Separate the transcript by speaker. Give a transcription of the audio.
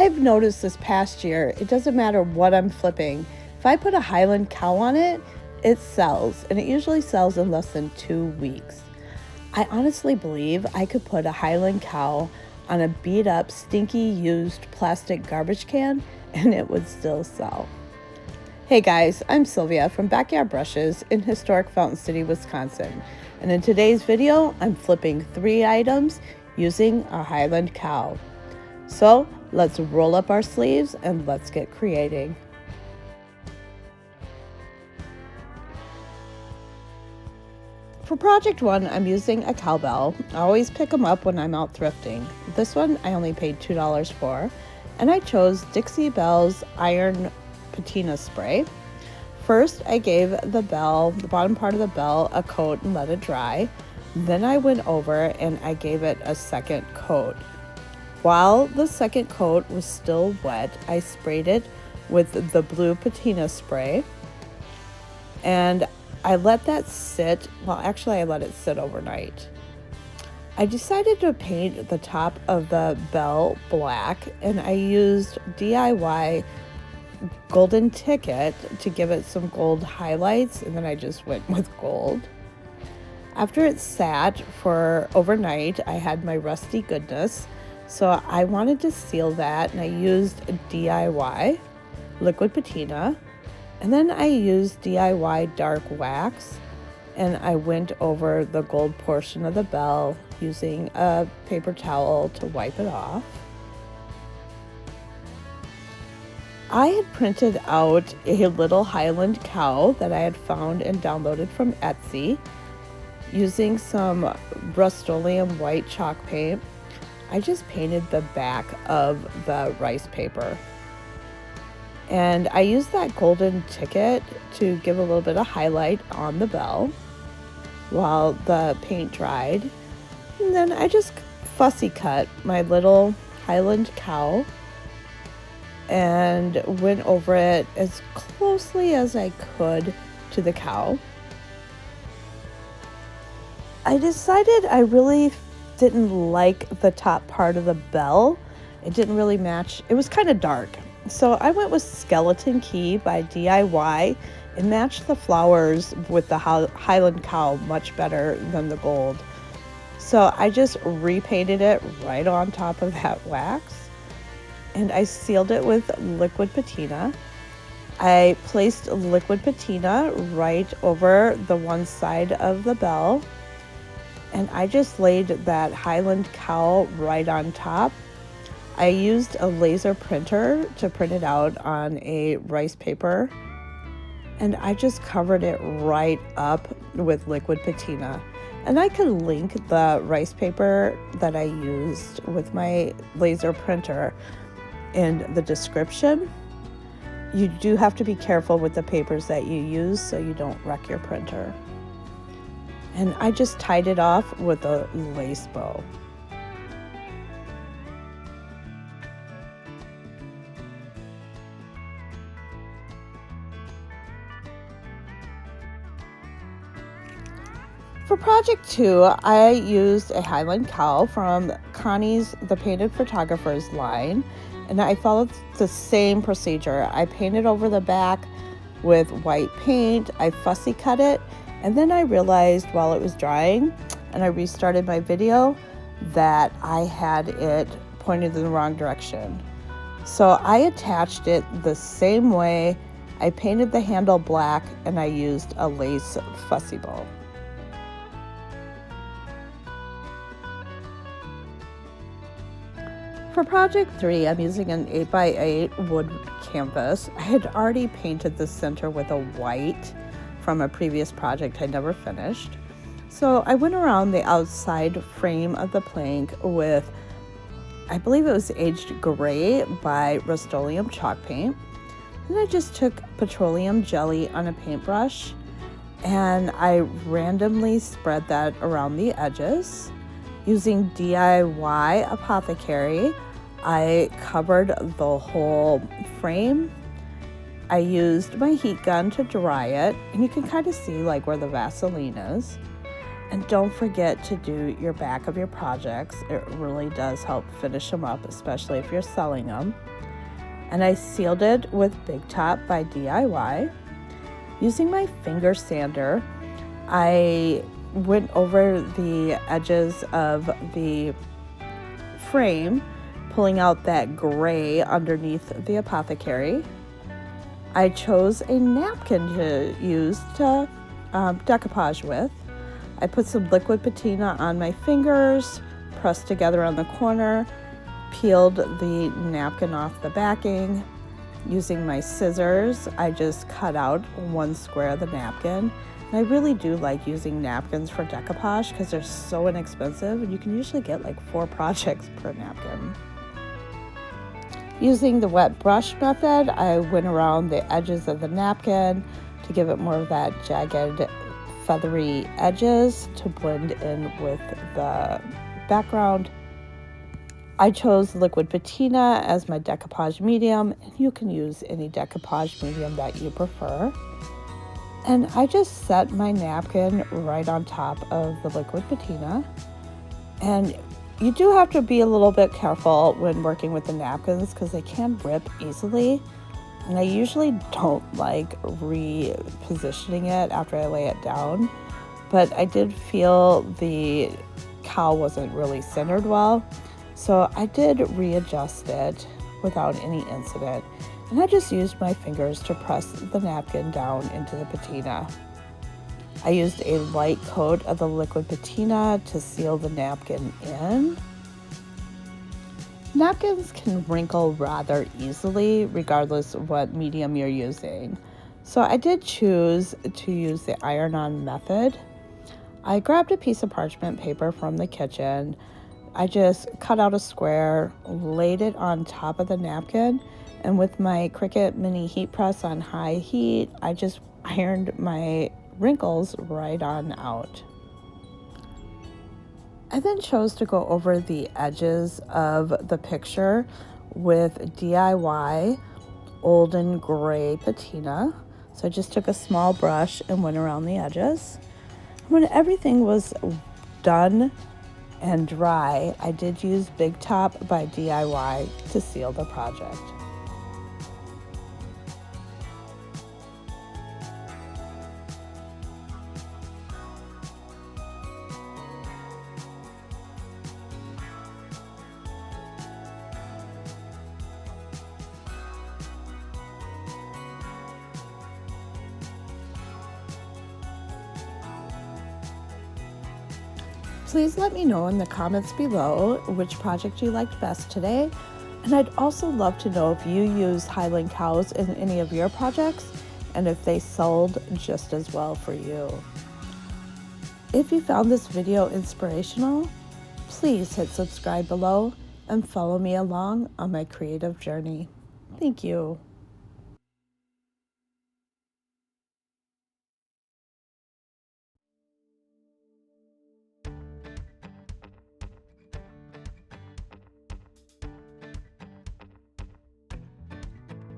Speaker 1: I've noticed this past year, it doesn't matter what I'm flipping. If I put a Highland Cow on it, it sells, and it usually sells in less than 2 weeks. I honestly believe I could put a Highland Cow on a beat up, stinky, used plastic garbage can, and it would still sell. Hey guys, I'm Sylvia from Backyard Brushes in historic Fountain City, Wisconsin. And in today's video, I'm flipping 3 items using a Highland Cow. So let's roll up our sleeves and let's get creating. For project 1, I'm using a cowbell. I always pick them up when I'm out thrifting. This one I only paid $2 for, and I chose Dixie Bell's Iron Patina Spray. First, I gave the bell, the bottom part of the bell, a coat and let it dry. Then I went over and I gave it a second coat. While the second coat was still wet, I sprayed it with the blue patina spray, and I let that sit. Well, actually, I let it sit overnight. I decided to paint the top of the bell black, and I used DIY golden ticket to give it some gold highlights, and then I just went with gold. After it sat for overnight, I had my rusty goodness, so I wanted to seal that, and I used DIY liquid patina, and then I used DIY dark wax, and I went over the gold portion of the bell using a paper towel to wipe it off. I had printed out a little Highland Cow that I had found and downloaded from Etsy using some Rust-Oleum white chalk paint. I just painted the back of the rice paper. And I used that golden ticket to give a little bit of highlight on the bell while the paint dried. And then I just fussy cut my little Highland Cow and went over it as closely as I could to the cow. I decided I really didn't like the top part of the bell. It didn't really match. It was kind of dark. So I went with Skeleton Key by DIY and matched the flowers with the Highland Cow much better than the gold. So I just repainted it right on top of that wax, and I sealed it with liquid patina. I placed liquid patina right over the one side of the bell, and I just laid that Highland Cow right on top. I used a laser printer to print it out on a rice paper, and I just covered it right up with liquid patina. And I can link the rice paper that I used with my laser printer in the description. You do have to be careful with the papers that you use so you don't wreck your printer. And I just tied it off with a lace bow. For project 2, I used a Highland Cow from Connie's The Painted Photographer's line, and I followed the same procedure. I painted over the back with white paint, I fussy cut it, and then I realized while it was drying, and I restarted my video, that I had it pointed in the wrong direction. So I attached it the same way. I painted the handle black, and I used a lace fussy bow. For project 3, I'm using an 8x8 wood canvas. I had already painted the center with a white from a previous project I never finished. So I went around the outside frame of the plank with, I believe it was aged gray by Rust-Oleum chalk paint. And I just took petroleum jelly on a paintbrush, and I randomly spread that around the edges. Using DIY Apothecary, I covered the whole frame. I used my heat gun to dry it, and you can kind of see like where the Vaseline is. And don't forget to do your back of your projects. It really does help finish them up, especially if you're selling them. And I sealed it with Big Top by DIY. Using my finger sander, I went over the edges of the frame, pulling out that gray underneath the apothecary. I chose a napkin to use to decoupage with. I put some liquid patina on my fingers, pressed together on the corner, peeled the napkin off the backing. Using my scissors, I just cut out one square of the napkin. And I really do like using napkins for decoupage because they're so inexpensive, and you can usually get like 4 projects per napkin. Using the wet brush method, I went around the edges of the napkin to give it more of that jagged, feathery edges to blend in with the background. I chose liquid patina as my decoupage medium, and you can use any decoupage medium that you prefer. And I just set my napkin right on top of the liquid patina. And you do have to be a little bit careful when working with the napkins because they can rip easily. And I usually don't like repositioning it after I lay it down. But I did feel the cow wasn't really centered well. So I did readjust it without any incident. And I just used my fingers to press the napkin down into the patina. I used a light coat of the liquid patina to seal the napkin in. Napkins can wrinkle rather easily regardless of what medium you're using. So I did choose to use the iron-on method. I grabbed a piece of parchment paper from the kitchen. I just cut out a square, laid it on top of the napkin, and with my Cricut mini heat press on high heat, I just ironed my wrinkles right on out. I then chose to go over the edges of the picture with DIY Olden Gray patina. So I just took a small brush and went around the edges. When everything was done and dry, I did use Big Top by DIY to seal the project. Please let me know in the comments below which project you liked best today. And I'd also love to know if you use Highland Cows in any of your projects and if they sold just as well for you. If you found this video inspirational, please hit subscribe below and follow me along on my creative journey. Thank you.